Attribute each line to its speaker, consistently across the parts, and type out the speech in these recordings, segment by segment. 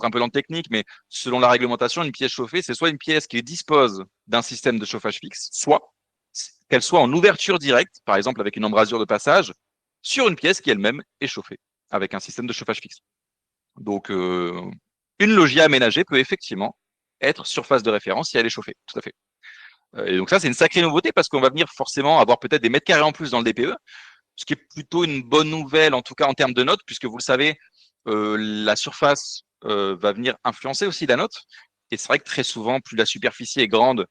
Speaker 1: rentre un peu dans le technique, mais selon la réglementation, une pièce chauffée, c'est soit une pièce qui dispose d'un système de chauffage fixe, soit qu'elle soit en ouverture directe, par exemple avec une embrasure de passage, sur une pièce qui elle-même est chauffée avec un système de chauffage fixe. Donc, une loggia aménagée peut effectivement être surface de référence si elle est chauffée, tout à fait. Et donc ça, c'est une sacrée nouveauté parce qu'on va venir forcément avoir peut-être des mètres carrés en plus dans le DPE, ce qui est plutôt une bonne nouvelle, en tout cas en termes de notes, puisque vous le savez, la surface va venir influencer aussi la note. Et c'est vrai que très souvent, plus la superficie est grande,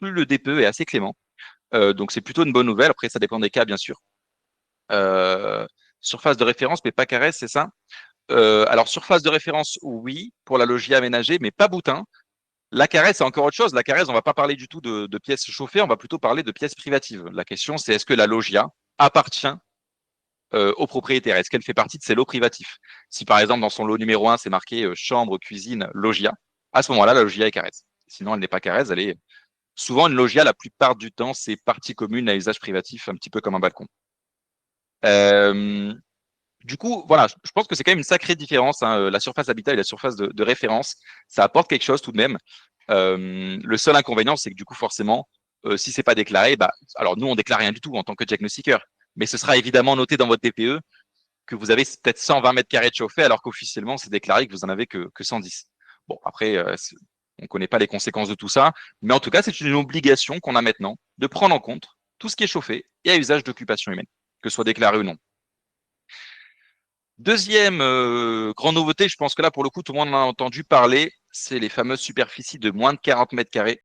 Speaker 1: plus le DPE est assez clément. Donc c'est plutôt une bonne nouvelle. Après, ça dépend des cas, bien sûr. Euh, Surface de référence, mais pas carré, c'est ça? Alors, surface de référence, oui, pour la loggia aménagée, mais pas boutin. La carresse, c'est encore autre chose. La carresse, on va pas parler du tout de pièces chauffées, on va plutôt parler de pièces privatives. La question, c'est est-ce que la loggia appartient au propriétaire? Est-ce qu'elle fait partie de ses lots privatifs? Si par exemple, dans son lot numéro 1, c'est marqué chambre, cuisine, loggia, à ce moment-là, la loggia est carresse. Sinon, elle n'est pas carresse, elle est souvent une loggia, la plupart du temps, c'est partie commune à usage privatif, un petit peu comme un balcon. Euh, du coup, voilà, je pense que c'est quand même une sacrée différence, hein, la surface habitat et la surface de référence. Ça apporte quelque chose tout de même. Le seul inconvénient, c'est que du coup, forcément, si c'est pas déclaré, bah, alors nous, on déclare rien du tout en tant que diagnostiqueur. Mais ce sera évidemment noté dans votre TPE que vous avez peut-être 120 mètres carrés de chauffé, alors qu'officiellement, c'est déclaré que vous en avez que 110. Bon, après, on ne connaît pas les conséquences de tout ça. Mais en tout cas, c'est une obligation qu'on a maintenant de prendre en compte tout ce qui est chauffé et à usage d'occupation humaine, que ce soit déclaré ou non. Deuxième grande nouveauté, je pense que là, pour le coup, tout le monde en a entendu parler, c'est les fameuses superficies de moins de 40 mètres carrés